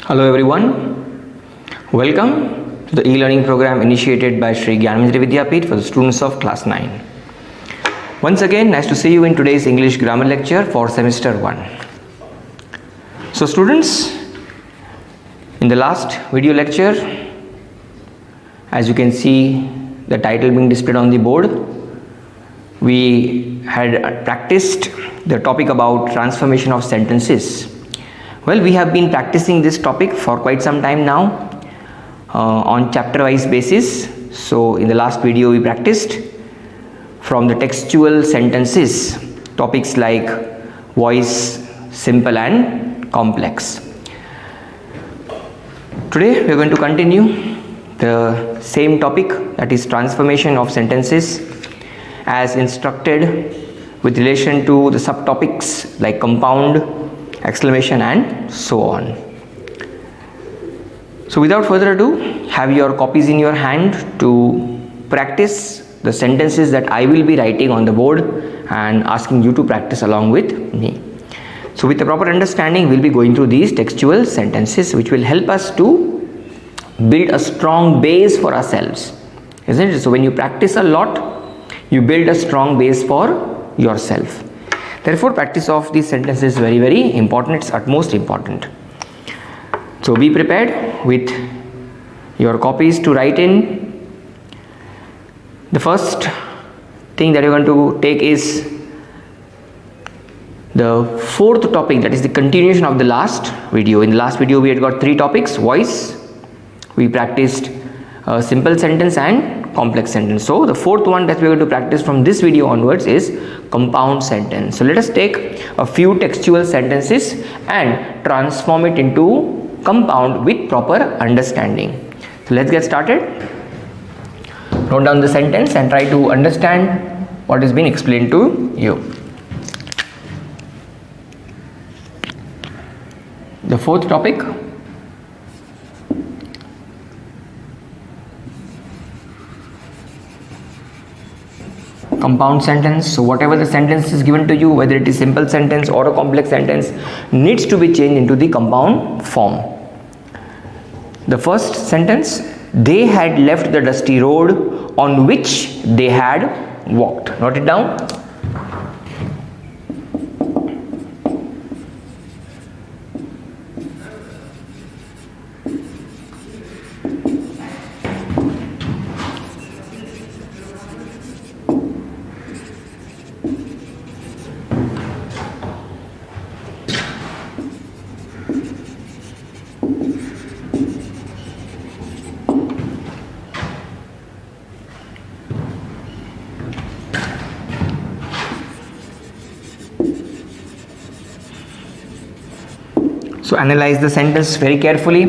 Hello everyone, welcome to the e-learning program initiated by Sri Gyanamindra Vidyapeeth for the students of class 9. Once again, nice to see you in today's English grammar lecture for semester 1. So students, in the last video lecture, as you can see the title being displayed on the board, we had practiced the topic about transformation of sentences. Well, we have been practicing this topic for quite some time now on chapter wise basis. So in the last video we practiced from the textual sentences topics like voice, simple and complex. Today we are going to continue the same topic, that is transformation of sentences as instructed with relation to the subtopics like compound, exclamation and so on. So without further ado, have your copies in your hand to practice the sentences that I will be writing on the board and asking you to practice along with me. So with the proper understanding, we'll be going through these textual sentences which will help us to build a strong base for ourselves, isn't it? So when you practice a lot, you build a strong base for yourself. Therefore, practice of these sentences is very, very important. It's utmost important. So be prepared with your copies to write in. The first thing that you're going to take is the fourth topic, that is the continuation of the last video. In the last video, we had got three topics: voice, we practiced a simple sentence and complex sentence. So the fourth one that we are going to practice from this video onwards is compound sentence. So let us take a few textual sentences and transform it into compound with proper understanding. So let's get started. Note down the sentence and try to understand what is being explained to you. The fourth topic: compound sentence. So whatever the sentence is given to you, whether it is simple sentence or a complex sentence, needs to be changed into the compound form. The first sentence: they had left the dusty road on which they had walked. Note it down. So analyze the sentence very carefully.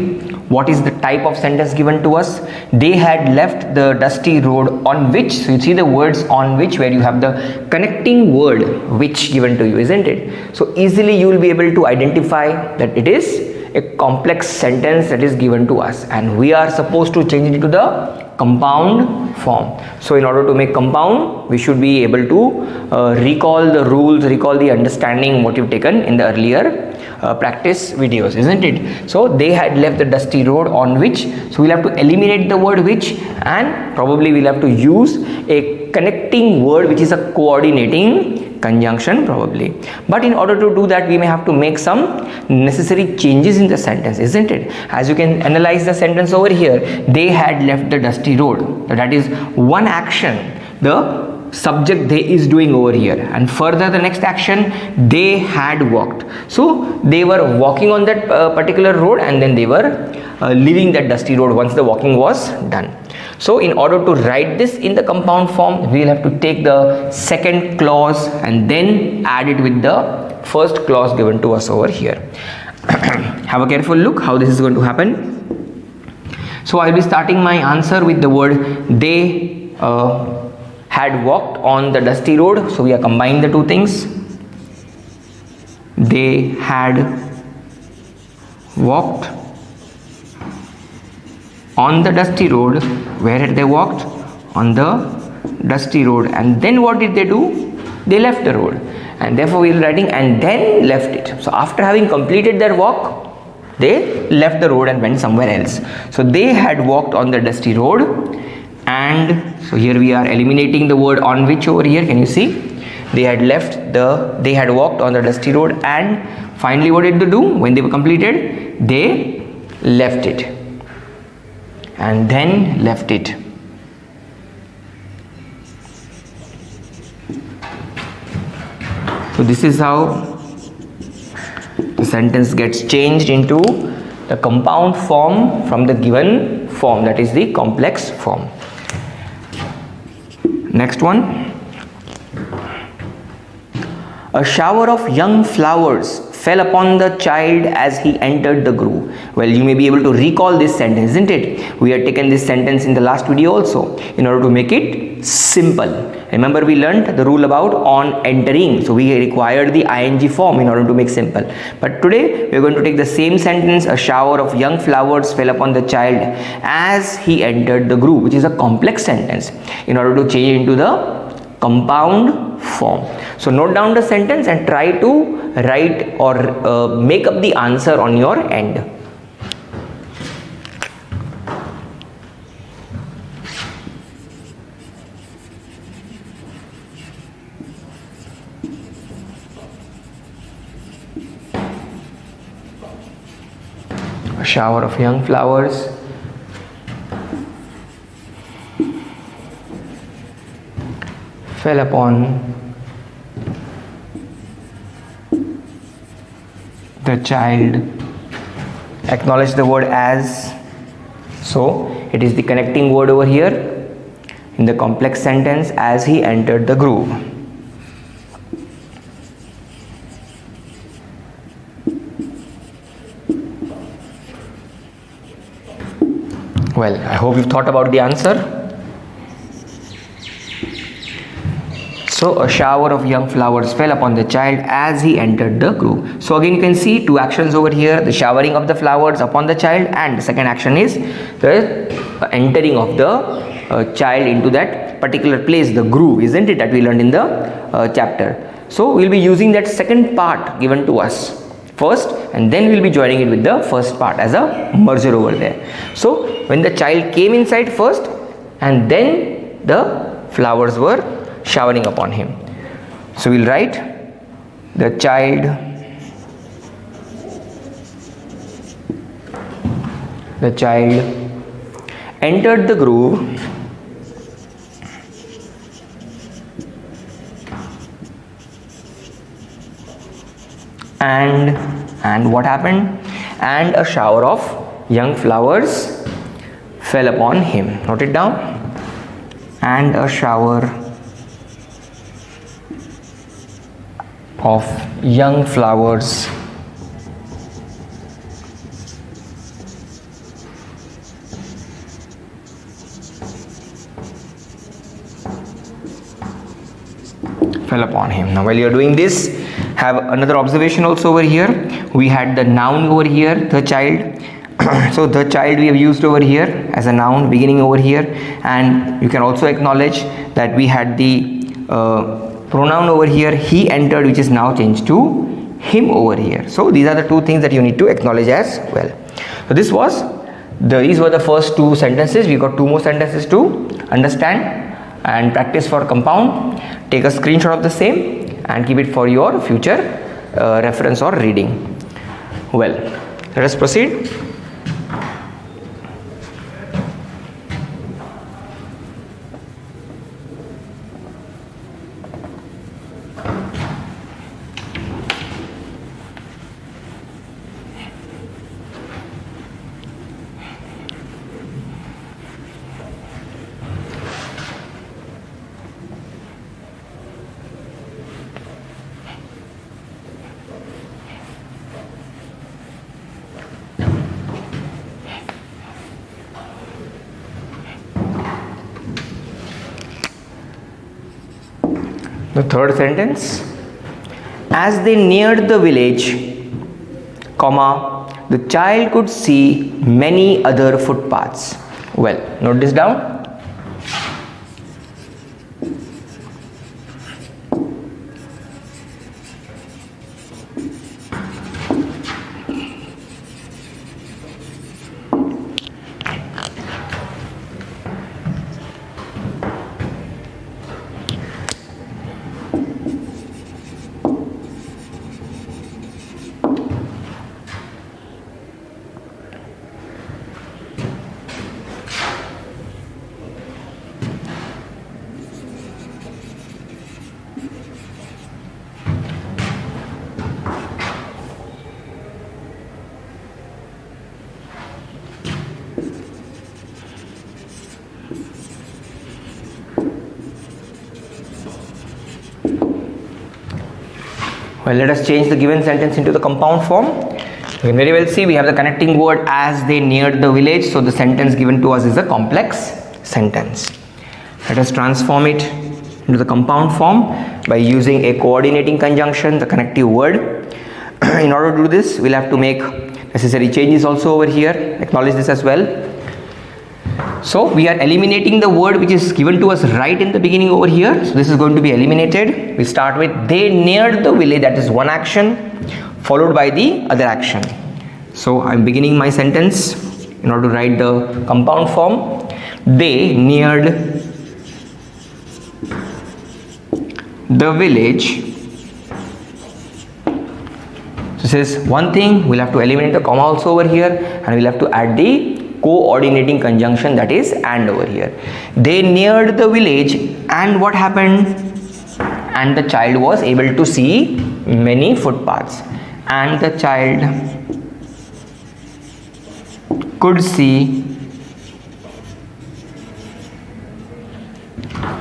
What is the type of sentence given to us? They had left the dusty road on which. So you see the words on which, where you have the connecting word which given to you, isn't it? So easily you will be able to identify that it is a complex sentence that is given to us, and we are supposed to change it into the compound form. So in order to make compound, we should be able to recall the rules, recall the understanding what you've taken in the earlier practice videos, isn't it? So they had left the dusty road on which. So we'll have to eliminate the word which, and probably we'll have to use a connecting word which is a coordinating conjunction probably. But in order to do that, we may have to make some necessary changes in the sentence, isn't it? As you can analyze the sentence over here, they had left the dusty road. That is one action the subject they is doing over here, and further the next action they had walked. So they were walking on that particular road, and then they were leaving that dusty road once the walking was done. So in order to write this in the compound form, we will have to take the second clause and then add it with the first clause given to us over here. Have a careful look how this is going to happen. So I will be starting my answer with the word they had walked on the dusty road. So we are combining the two things. They had walked on the dusty road. Where had they walked? On the dusty road. And then what did they do? They left the road. And therefore we will be writing and then left it. So after having completed their walk, They left the road and went somewhere else. So they had walked on the dusty road, and so here we are eliminating the word on which over here. Can you see? They had walked on the dusty road, and finally what did they do when they were completed? They left it, and then left it. So this is how the sentence gets changed into the compound form from the given form, that is the complex form. Next one. A shower of young flowers fell upon the child as he entered the grove. Well, you may be able to recall this sentence, isn't it? We had taken this sentence in the last video also in order to make it simple. Remember, we learned the rule about on entering. So we required the ing form in order to make simple. But today we are going to take the same sentence, a shower of young flowers fell upon the child as he entered the grove, which is a complex sentence, in order to change it into the compound form. So note down the sentence and try to write or make up the answer on your end. A shower of young flowers fell upon the child. Acknowledge the word as. So it is the connecting word over here in the complex sentence, as he entered the grove. Well, I hope you've thought about the answer. So a shower of young flowers fell upon the child as he entered the grove. So again you can see two actions over here, the showering of the flowers upon the child, and the second action is the entering of the child into that particular place, the grove, isn't it, that we learned in the chapter. So we'll be using that second part given to us first, and then we'll be joining it with the first part as a merger over there. So when the child came inside first, and then the flowers were showering upon him. So we'll write the child entered the grove and what happened? And a shower of young flowers fell upon him. Note it down. And a shower of young flowers fell upon him. Now while you are doing this, have another observation also over here. We had the noun over here, the child. So the child we have used over here as a noun beginning over here, and you can also acknowledge that we had the pronoun over here, he entered, which is now changed to him over here. So these are the two things that you need to acknowledge as well. So these were the first two sentences. We got two more sentences to understand and practice for compound. Take a screenshot of the same and keep it for your future reference or reading. Well, let us proceed. The third sentence, as they neared the village, comma, the child could see many other footpaths. Well, note this down. Well, let us change the given sentence into the compound form. You can very well see we have the connecting word as they neared the village, so the sentence given to us is a complex sentence. Let us transform it into the compound form by using a coordinating conjunction, the connective word. In order to do this, we'll have to make necessary changes also over here. Acknowledge this as well. So we are eliminating the word which is given to us right in the beginning over here. So this is going to be eliminated. We start with they neared the village, that is one action, followed by the other action. So I'm beginning my sentence in order to write the compound form. They neared the village. So this is one thing. We'll have to eliminate the comma also over here, and we'll have to add the coordinating conjunction, that is and over here. They neared the village, and what happened? And the child was able to see many footpaths. And the child could see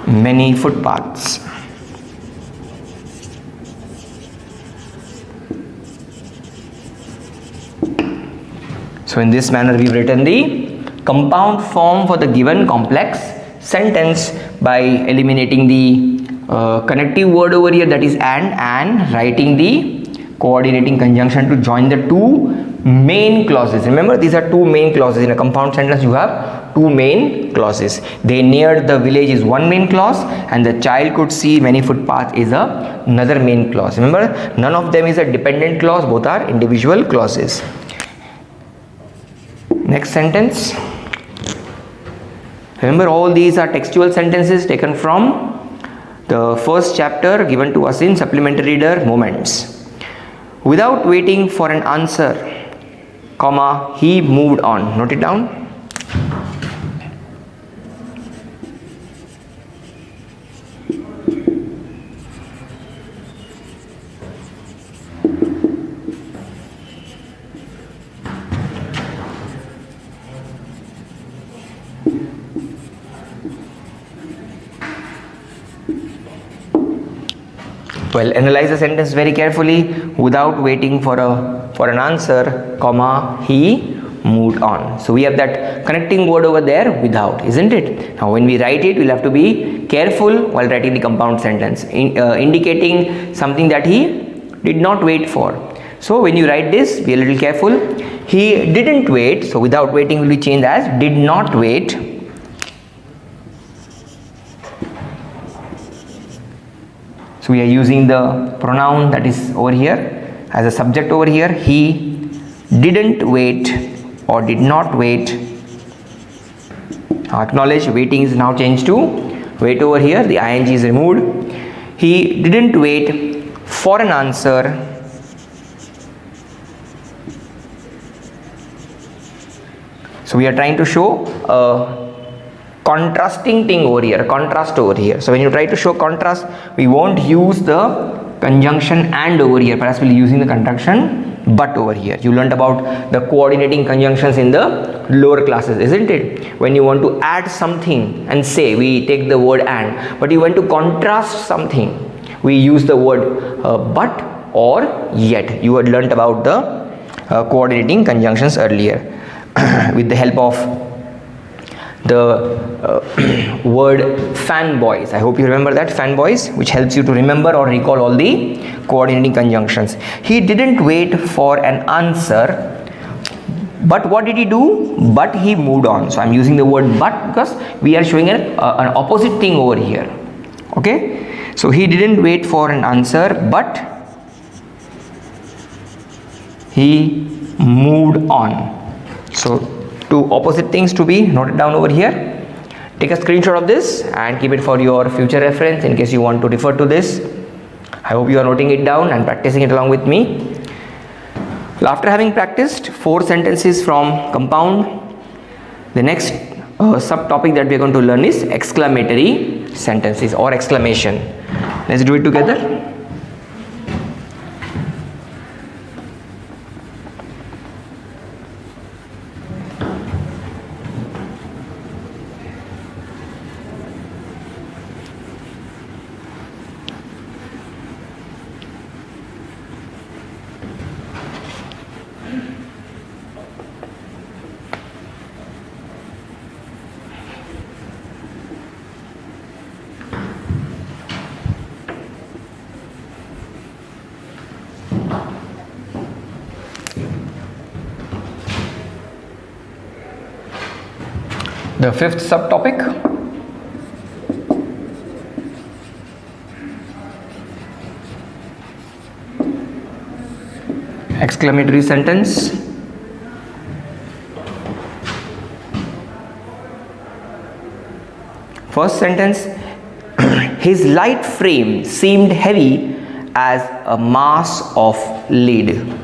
many footpaths. So in this manner we've written the compound form for the given complex sentence by eliminating the connective word over here, that is and writing the coordinating conjunction to join the two main clauses. Remember, these are two main clauses. In a compound sentence you have two main clauses. They neared the village is one main clause, and the child could see many footpaths is another main clause. Remember, none of them is a dependent clause, both are individual clauses. Next sentence. Remember, all these are textual sentences taken from the first chapter given to us in supplementary reader Moments. Without waiting for an answer, comma, he moved on. Note it down. Well, analyze the sentence very carefully. Without waiting for an answer, comma, he moved on. So we have that connecting word over there, without, isn't it? Now when we write it, we'll have to be careful while writing the compound sentence, indicating something that he did not wait for. So when you write this, be a little careful. He didn't wait, so without waiting will be changed as did not wait. So we are using the pronoun that is over here as a subject over here. He didn't wait or did not wait. Now acknowledge, waiting is now changed to wait over here. The ing is removed. He didn't wait for an answer. So we are trying to show contrasting thing over here, contrast over here. So when you try to show contrast, we won't use the conjunction and over here, perhaps we'll be using the conjunction but over here. You learned about the coordinating conjunctions in the lower classes, isn't it? When you want to add something and say, we take the word and, but you want to contrast something, we use the word but or yet. You had learnt about the coordinating conjunctions earlier with the help of the word fanboys. I hope you remember that, fanboys, which helps you to remember or recall all the coordinating conjunctions. He didn't wait for an answer, but what did he do? But he moved on. So I'm using the word but because we are showing an opposite thing over here. Okay, so he didn't wait for an answer, but he moved on. So two opposite things to be noted down over here. Take a screenshot of this and keep it for your future reference in case you want to refer to this. I hope you are noting it down and practicing it along with me. Well, after having practiced 4 sentences from compound, the next subtopic that we are going to learn is exclamatory sentences or exclamation. Let's do it together. The fifth subtopic, exclamatory sentence. First sentence, his light frame seemed heavy as a mass of lead.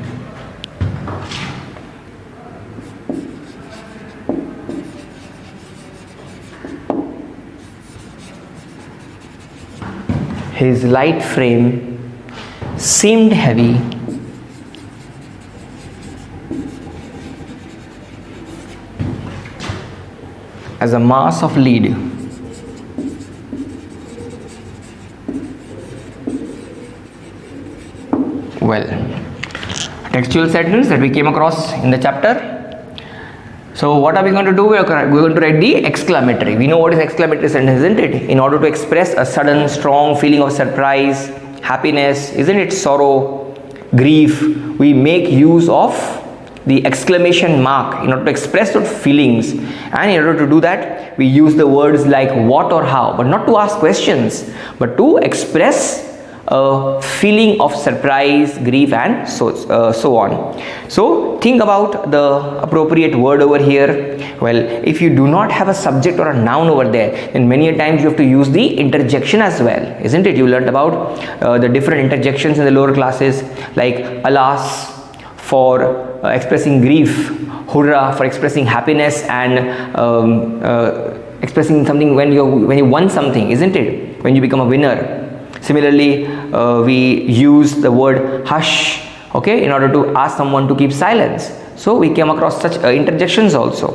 His light frame seemed heavy as a mass of lead. Well, textual sentence that we came across in the chapter. So what are we going to do? We're going to write the exclamatory. We know what is exclamatory sentence, isn't it? In order to express a sudden, strong feeling of surprise, happiness, isn't it? Sorrow, grief. We make use of the exclamation mark in order to express those feelings. And in order to do that, we use the words like what or how, but not to ask questions, but to express a feeling of surprise, grief, and so on. So think about the appropriate word over here. Well, if you do not have a subject or a noun over there, then many a times you have to use the interjection as well, isn't it? You learned about the different interjections in the lower classes, like alas for expressing grief, hurrah for expressing happiness, and expressing something when you won something, isn't it? When you become a winner. Similarly, we use the word hush, okay, in order to ask someone to keep silence. So we came across such interjections also.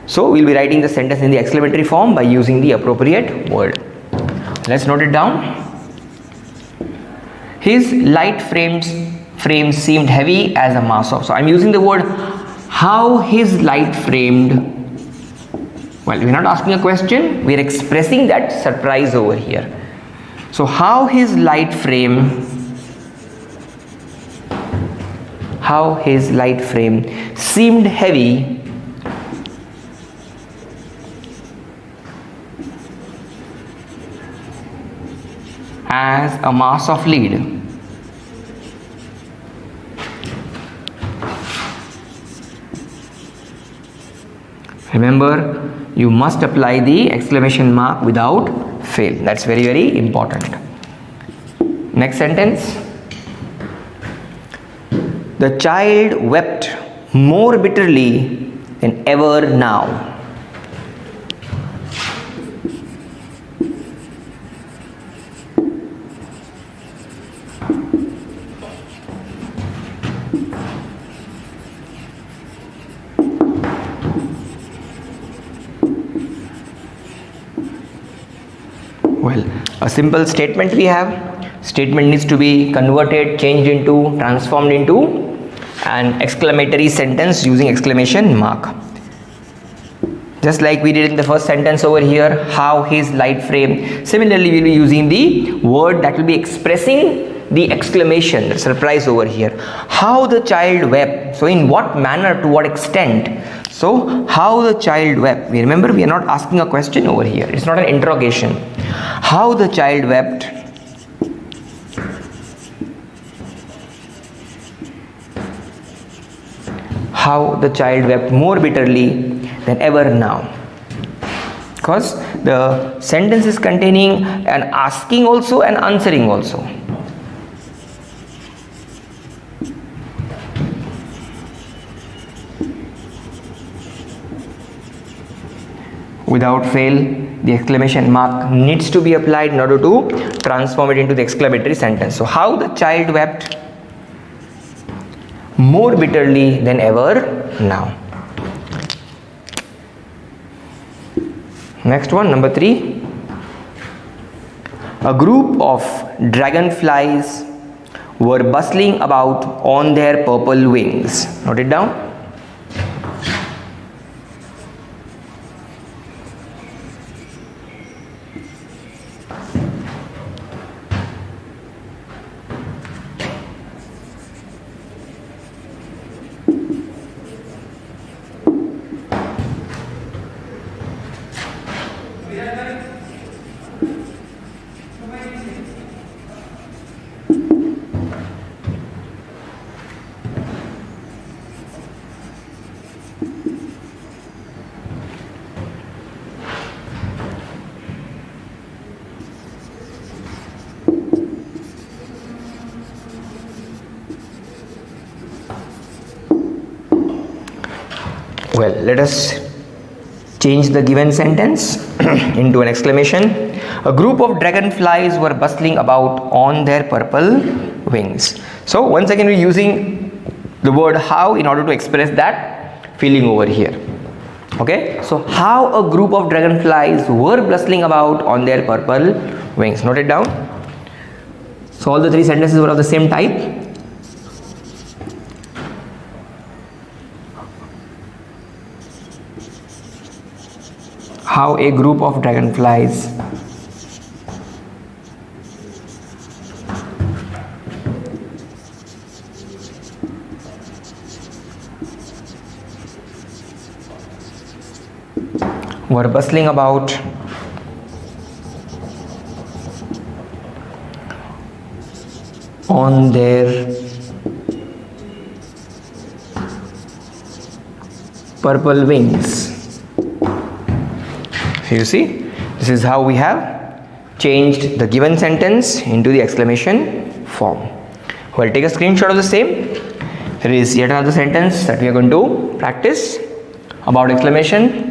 So we'll be writing the sentence in the exclamatory form by using the appropriate word. Let's note it down. His light frame seemed heavy as a mass of. So I'm using the word how his light framed. Well, we're not asking a question, we're expressing that surprise over here. So how his light frame seemed heavy as a mass of lead. Remember, you must apply the exclamation mark without fail. That's very, very important. Next sentence. The child wept more bitterly than ever now. Well, a simple statement we have. Statement needs to be converted, changed into, transformed into an exclamatory sentence using exclamation mark. Just like we did in the first sentence over here, how his light frame. Similarly, we will be using the word that will be expressing the exclamation, the surprise over here. How the child wept. So in what manner, to what extent? So how the child wept. We remember, we are not asking a question over here. It's not an interrogation. How the child wept more bitterly than ever now. Because the sentence is containing an asking also and answering also. Without fail, the exclamation mark needs to be applied in order to transform it into the exclamatory sentence. So how the child wept more bitterly than ever now. Next one, number 3. A group of dragonflies were bustling about on their purple wings. Note it down. Well, let us change the given sentence into an exclamation. A group of dragonflies were bustling about on their purple wings. So once again we're using the word how in order to express that feeling over here. Okay, so how a group of dragonflies were bustling about on their purple wings. Note it down. So all the three sentences were of the same type. How a group of dragonflies were bustling about on their purple wings. So you see, this is how we have changed the given sentence into the exclamation form. Well, take a screenshot of the same. Here is yet another sentence that we are going to practice about exclamation.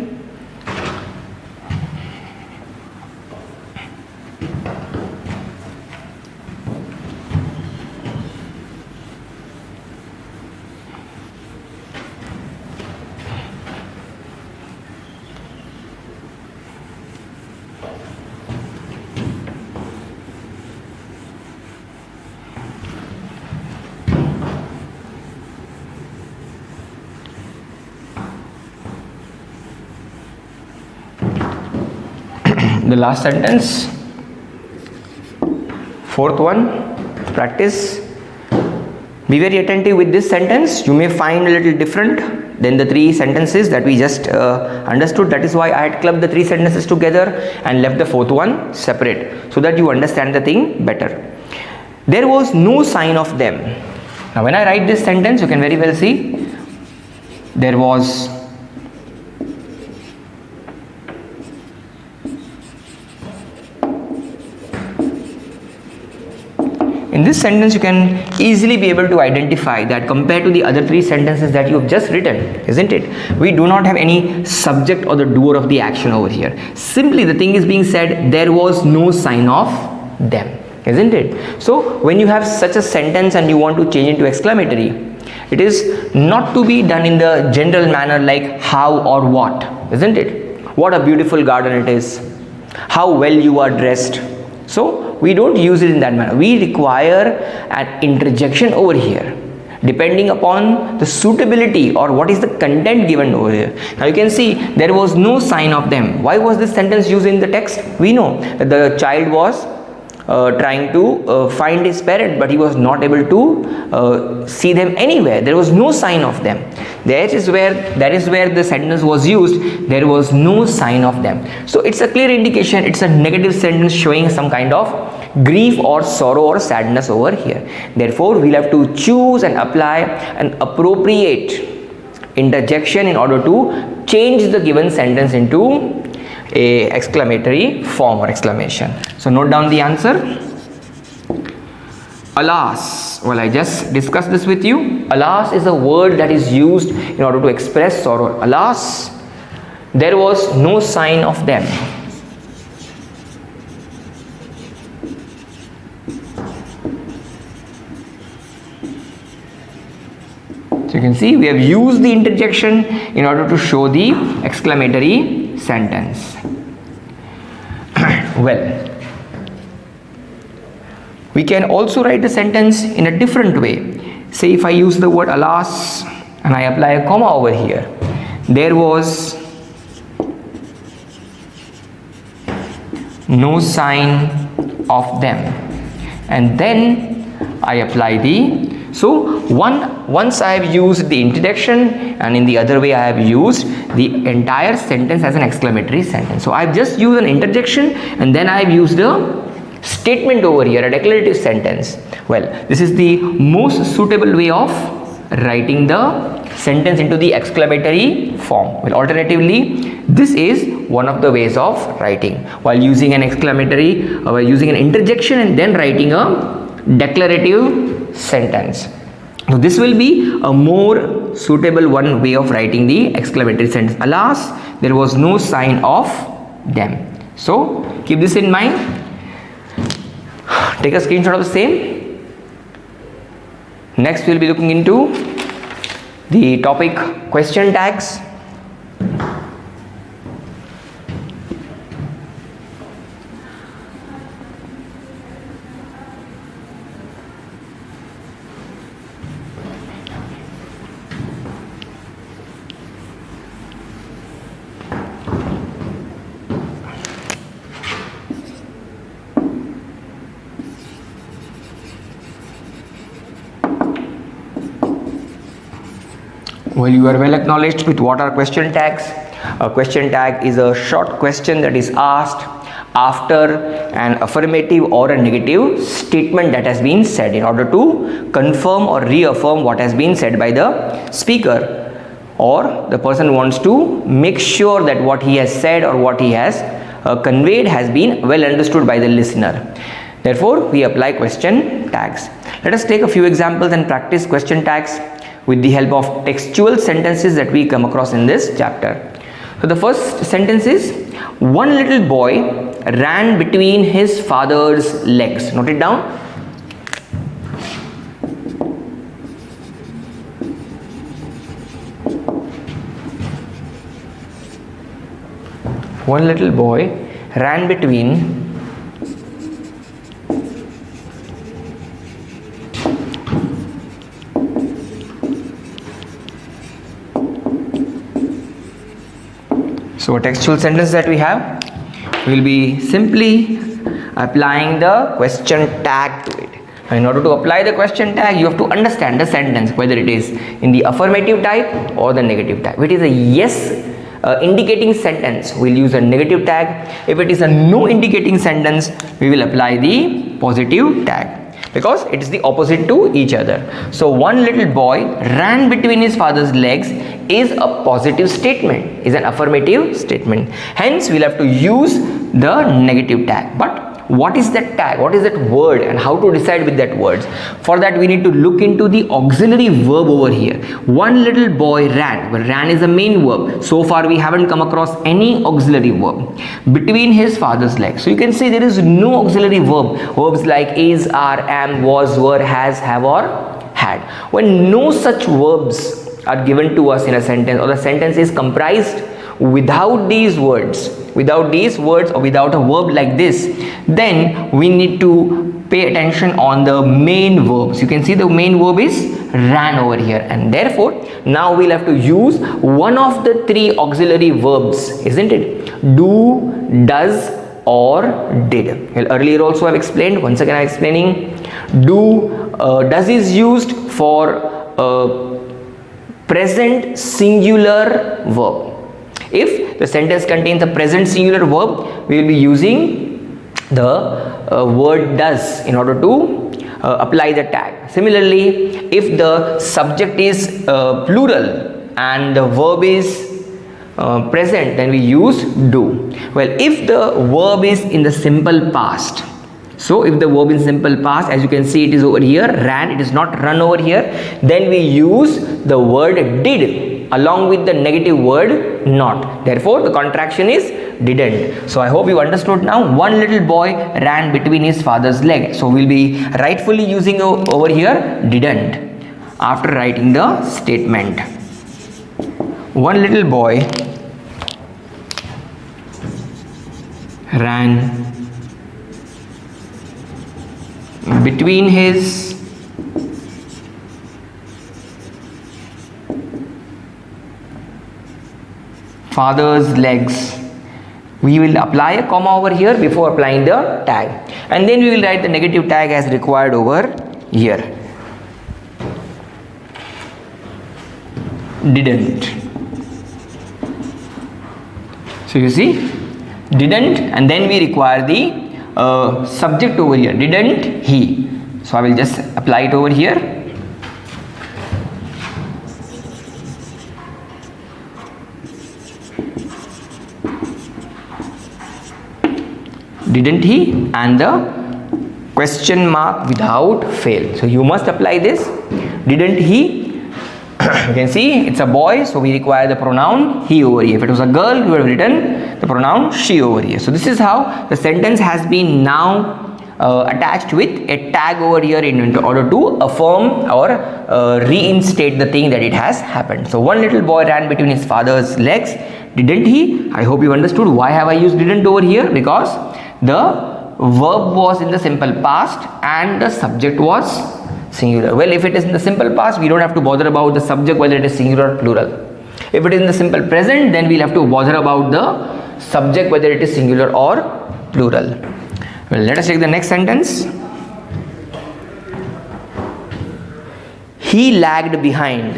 The last sentence, fourth one, practice. Be very attentive with this sentence. You may find a little different than the three sentences that we just understood. That is why I had clubbed the three sentences together and left the fourth one separate, so that you understand the thing better. There was no sign of them. Now when I write this sentence, you can very well see there was in this sentence, you can easily be able to identify that compared to the other three sentences that you have just written, isn't it? We do not have any subject or the doer of the action over here. Simply the thing is being said, there was no sign of them, isn't it? So when you have such a sentence and you want to change into exclamatory, it is not to be done in the general manner like how or what, isn't it? What a beautiful garden it is. How well you are dressed. So we don't use it in that manner. We require an interjection over here depending upon the suitability or what is the content given over here. Now you can see there was no sign of them. Why was this sentence used in the text? We know that the child was trying to find his parent, but he was not able to see them anywhere. There was no sign of them. That is where the sentence was used. There was no sign of them. So it's a clear indication. It's a negative sentence showing some kind of grief or sorrow or sadness over here. Therefore we'll have to choose and apply an appropriate interjection in order to change the given sentence into a exclamatory form or exclamation. So note down the answer. Alas, well, I just discussed this with you. Alas is a word that is used in order to express sorrow. Alas, there was no sign of them. So you can see we have used the interjection in order to show the exclamatory sentence. Well, we can also write the sentence in a different way. Say if I use the word alas and I apply a comma over here, there was no sign of them, and then I apply the once I have used the interjection, and in the other way I have used the entire sentence as an exclamatory sentence. So I have just used an interjection and then I have used a statement over here, a declarative sentence. Well, this is the most suitable way of writing the sentence into the exclamatory form. Well, alternatively, this is one of the ways of writing, while using an exclamatory, while using an interjection and then writing a declarative sentence. So this will be a more suitable one way of writing the exclamatory sentence. Alas, there was no sign of them. So keep this in mind. Take a screenshot of the same. Next we will be looking into the topic question tags. Well, you are well acknowledged with what are question tags. A question tag is a short question that is asked after an affirmative or a negative statement that has been said in order to confirm or reaffirm what has been said by the speaker, or the person wants to make sure that what he has said or what he has conveyed has been well understood by the listener. Therefore, we apply question tags. Let us take a few examples and practice question tags with the help of textual sentences that we come across in this chapter. So the first sentence is, one little boy ran between his father's legs. Note it down. One little boy ran between So a textual sentence that we have, will be simply applying the question tag to it. In order to apply the question tag, you have to understand the sentence, whether it is in the affirmative type or the negative type. If it is a yes indicating sentence, we'll use a negative tag. If it is a no indicating sentence, we will apply the positive tag, because it is the opposite to each other. So one little boy ran between his father's legs is a positive statement, is an affirmative statement. Hence, we'll have to use the negative tag. But what is that tag? What is that word, and how to decide with that words? For that, we need to look into the auxiliary verb over here. One little boy ran. Well, ran is the main verb. So far, we haven't come across any auxiliary verb. Between his father's legs. So you can say there is no auxiliary verb. Verbs like is, are, am, was, were, has, have, or had. When no such verbs are given to us in a sentence, or the sentence is comprised without these words or without a verb like this, then we need to pay attention on the main verbs. You can see the main verb is ran over here, and therefore now we'll have to use one of the three auxiliary verbs, isn't it? Do, does, or did. Well, earlier also I've explained, once again I'm explaining. Does is used for present singular verb. If the sentence contains a present singular verb, we will be using the word does in order to apply the tag. Similarly, if the subject is plural and the verb is present, then we use do. Well, if the verb is in the simple past, so if the verb is simple past, as you can see it is over here, ran, it is not run over here, then we use the word did along with the negative word not. Therefore, the contraction is didn't. So I hope you understood now. One little boy ran between his father's legs. So we'll be rightfully using over here didn't after writing the statement. One little boy ran between his father's legs. We will apply a comma over here before applying the tag, and then we will write the negative tag as required over here. Didn't. So you see, didn't, and then we require the subject over here. Didn't he? So I will just apply it over here. Didn't he? And the question mark without fail. So you must apply this. Didn't he You can see it's a boy, so we require the pronoun he over here. If it was a girl, we would have written the pronoun she over here. So this is how the sentence has been now attached with a tag over here in order to affirm or reinstate the thing that it has happened. So one little boy ran between his father's legs, didn't he? I hope you understood why have I used didn't over here, because the verb was in the simple past and the subject was singular. Well, if it is in the simple past, we don't have to bother about the subject whether it is singular or plural. If it is in the simple present, then we'll have to bother about the subject whether it is singular or plural. Well, let us take the next sentence. He lagged behind.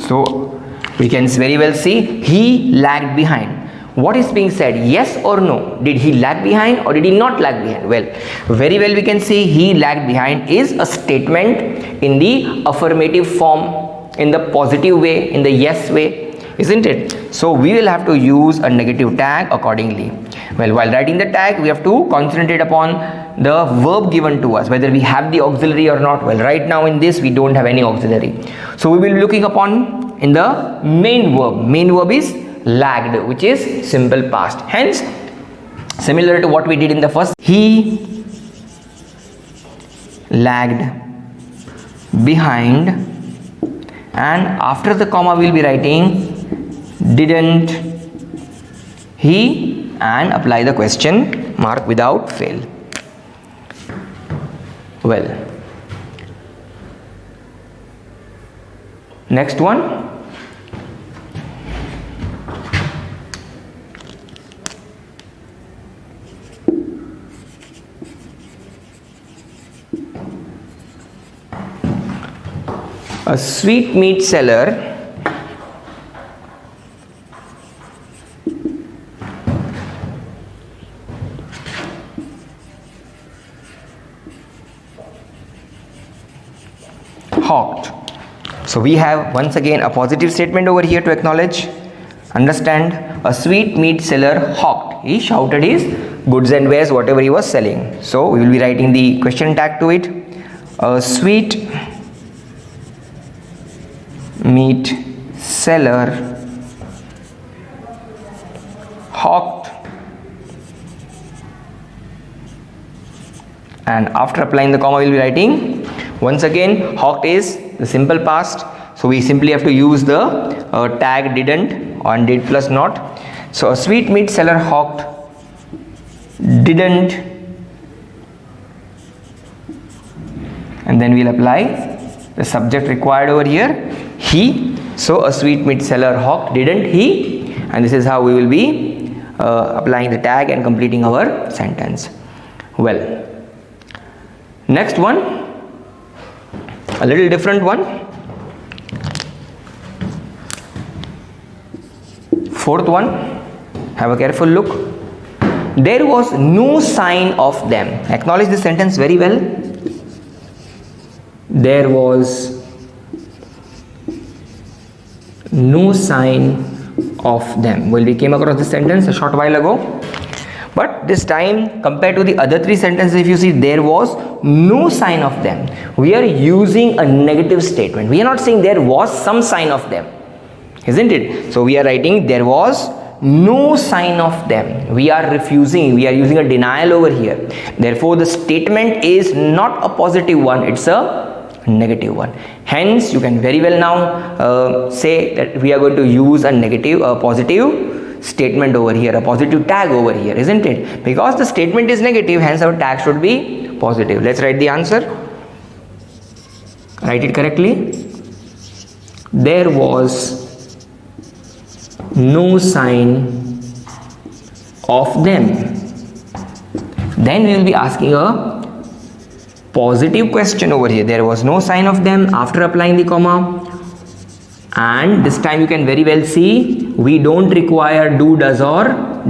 So we can very well see he lagged behind. What is being said? Yes or no? Did he lag behind or did he not lag behind? Well, very well we can see he lagged behind is a statement in the affirmative form, in the positive way, in the yes way, isn't it? So we will have to use a negative tag accordingly. Well, while writing the tag, we have to concentrate upon the verb given to us, whether we have the auxiliary or not. Well, right now in this we don't have any auxiliary, so we will be looking upon in the main verb. Main verb is lagged, which is simple past. Hence, similar to what we did in the first, he lagged behind, and after the comma we will be writing didn't he, and apply the question mark without fail. Well, next one. A sweetmeat seller hawked. So we have once again a positive statement over here to acknowledge. Understand, a sweetmeat seller hawked. He shouted his goods and wares, whatever he was selling. So we will be writing the question tag to it. A sweet meat seller hawked, and after applying the comma we will be writing once again hawked is the simple past, so we simply have to use the tag didn't on did plus not. So a sweetmeat seller hawked didn't, and then we'll apply the subject required over here, he. So a sweetmeat seller hawked didn't he, and this is how we will be applying the tag and completing our sentence. Well, next one, a little different one. Fourth one, have a careful look. There was no sign of them. Acknowledge this sentence very well. There was no sign of them. Well, we came across this sentence a short while ago, but this time compared to the other three sentences, if you see there was no sign of them, we are using a negative statement. We are not saying there was some sign of them, isn't it? So we are writing there was no sign of them. We are refusing, we are using a denial over here. Therefore the statement is not a positive one, it's a negative one. Hence you can very well now say that we are going to use a positive statement over here, a positive tag over here, isn't it? Because the statement is negative, hence our tag should be positive. Let's write the answer. Write it correctly. There was no sign of them. Then we will be asking a positive question over here. There was no sign of them after applying the comma, and this time you can very well see we don't require do, does or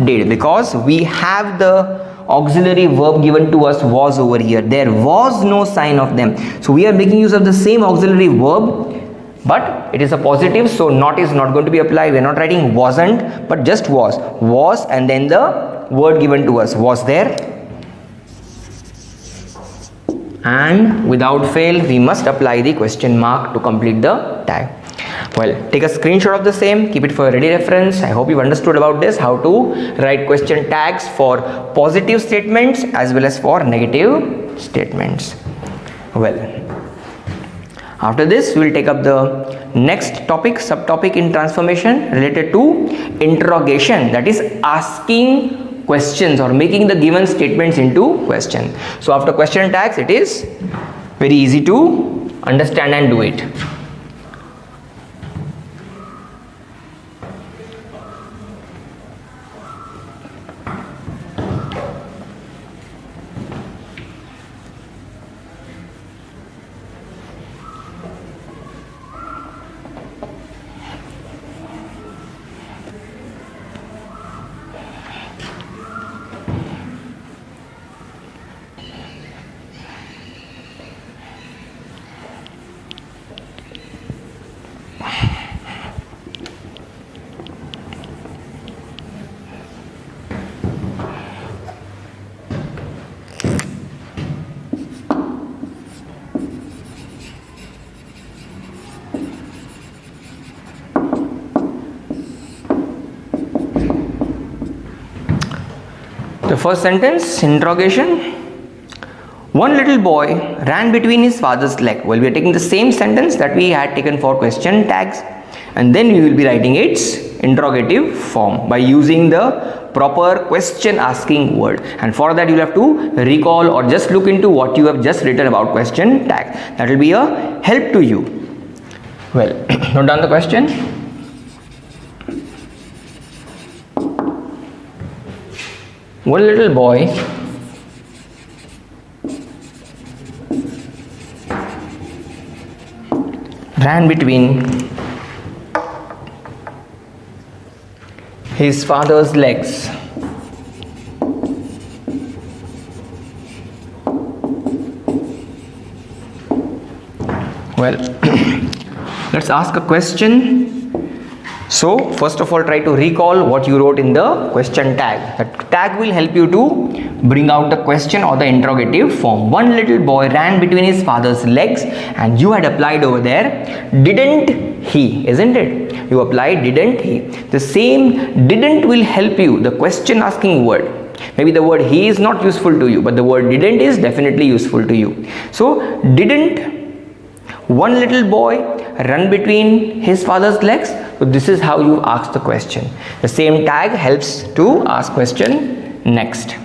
did, because we have the auxiliary verb given to us was over here. There was no sign of them, so we are making use of the same auxiliary verb, but it is a positive, so not is not going to be applied. We are not writing wasn't but just was, and then the word given to us was there, and without fail we must apply the question mark to complete the tag. Well, take a screenshot of the same, keep it for ready reference. I hope you've understood about this, how to write question tags for positive statements as well as for negative statements. Well, after this we will take up the next topic, subtopic in transformation related to interrogation, that is asking questions or making the given statements into question. So after question tags, it is very easy to understand and do it. The first sentence, interrogation. One little boy ran between his father's leg. Well, we are taking the same sentence that we had taken for question tags, and then we will be writing its interrogative form by using the proper question asking word. And for that you will have to recall or just look into what you have just written about question tag. That will be a help to you. Well, note down the question. One little boy ran between his father's legs. Well, let's ask a question. So first of all, try to recall what you wrote in the question tag. The tag will help you to bring out the question or the interrogative form. One little boy ran between his father's legs, and you had applied over there didn't he, isn't it? You applied didn't he. The same didn't will help you, the question asking word. Maybe the word he is not useful to you, but the word didn't is definitely useful to you. So didn't one little boy run between his father's legs? So this is how you ask the question. The same tag helps to ask question next.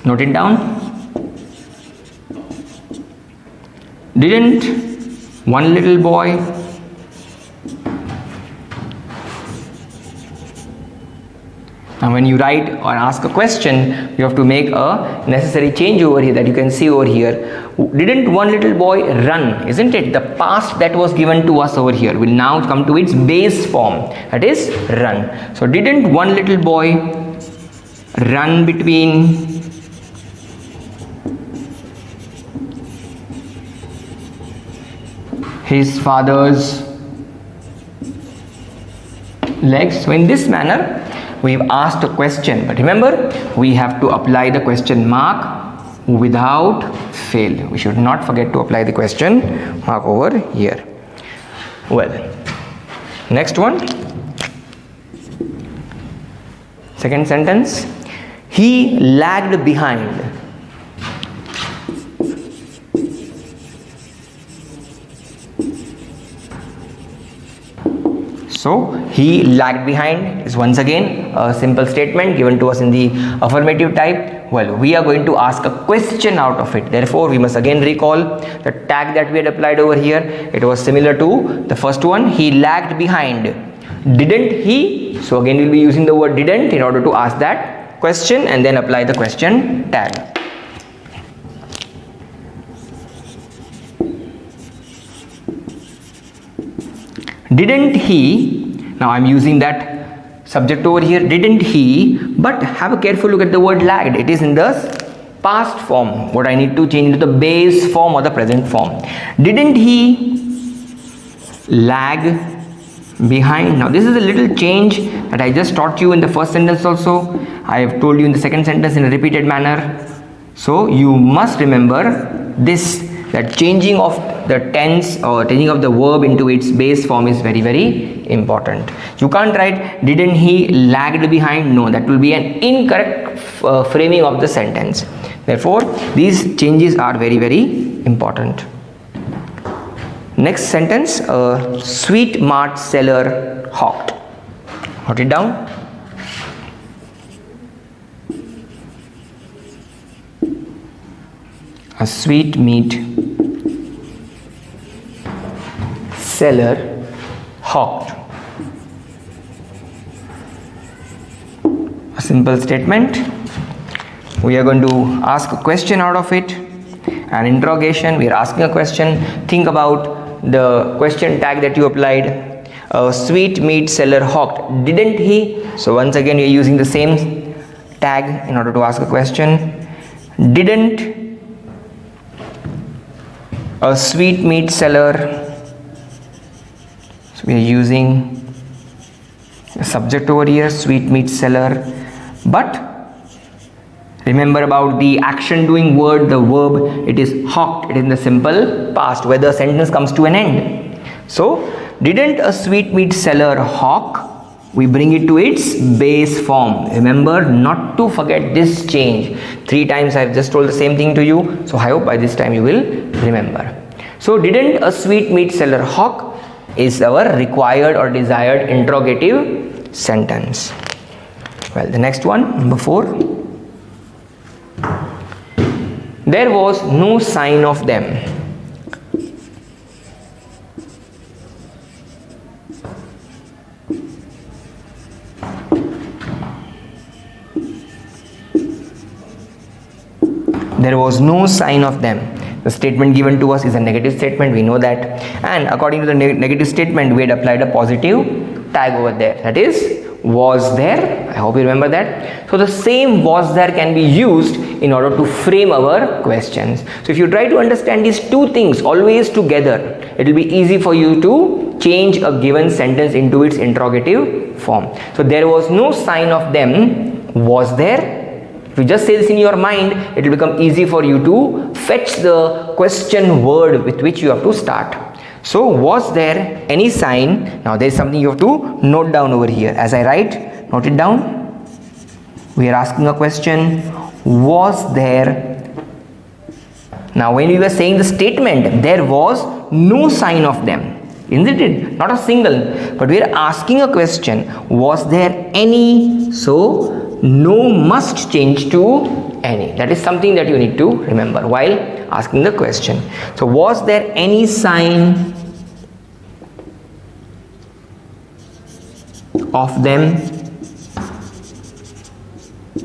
Note it down. Didn't one little boy Now when you write or ask a question, you have to make a necessary change over here that you can see over here. Didn't one little boy run, isn't it? The past that was given to us over here will now come to its base form, that is run. So didn't one little boy run between his father's legs? So in this manner we've asked a question, but remember we have to apply the question mark without fail. We should not forget to apply the question mark over here. Well, next one, second sentence, he lagged behind. So he lagged behind is once again a simple statement given to us in the affirmative type. Well, we are going to ask a question out of it. Therefore, we must again recall the tag that we had applied over here. It was similar to the first one. He lagged behind. Didn't he? So again, we'll be using the word didn't in order to ask that question and then apply the question tag. Didn't he? Now I'm using that subject over here, didn't he, but have a careful look at the word lagged. It is in the past form. What I need to change into the base form or the present form. Didn't he lag behind? Now this is a little change that I just taught you in the first sentence also. I have told you in the second sentence in a repeated manner. So you must remember this, that changing of the tense or changing of the verb into its base form is very, very important. You can't write didn't he lagged behind. No, that will be an incorrect framing of the sentence. Therefore these changes are very, very important. Next sentence, sweet mart seller hawked. Note it down. A sweet meat seller hawked. A simple statement. We are going to ask a question out of it. An interrogation, we are asking a question. Think about the question tag that you applied. A sweet meat seller hawked. Didn't he? So once again we are using the same tag in order to ask a question. Didn't a sweet meat seller, so we are using a subject over here, sweet meat seller, but remember about the action doing word, the verb, it is hawked, it is in the simple past where the sentence comes to an end. So didn't a sweet meat seller hawk? We bring it to its base form. Remember not to forget this change. 3 times I have just told the same thing to you, so I hope by this time you will remember. So didn't a sweet meat seller hawk is our required or desired interrogative sentence. Well, the next one, number 4. There was no sign of them. There was no sign of them. The statement given to us is a negative statement, we know that, and according to the negative statement we had applied a positive tag over there, that is was there. I hope you remember that. So the same was there can be used in order to frame our questions. So if you try to understand these two things always together, it will be easy for you to change a given sentence into its interrogative form. So there was no sign of them, was there? If you just say this in your mind, it will become easy for you to fetch the question word with which you have to start. So was there any sign? Now there is something you have to note down over here. As I write, note it down. We are asking a question. Was there? Now when we were saying the statement, there was no sign of them, isn't it? Not a single. But we are asking a question. Was there any? So no must change to any. That is something that you need to remember while asking the question. So was there any sign of them?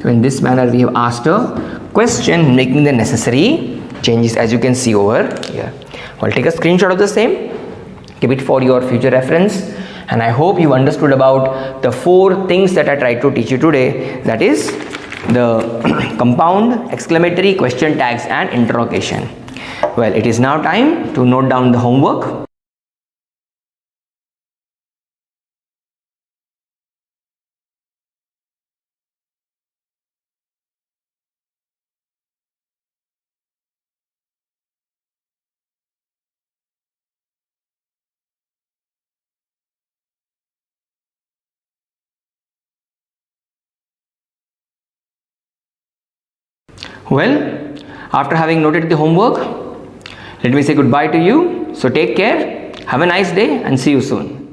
So in this manner we have asked a question making the necessary changes, as you can see over here. I'll take a screenshot of the same, keep it for your future reference. And I hope you understood about the 4 things that I tried to teach you today, that is the compound, exclamatory, question tags and interrogation. Well, it is now time to note down the homework. Well, after having noted the homework, let me say goodbye to you. So take care, have a nice day and see you soon.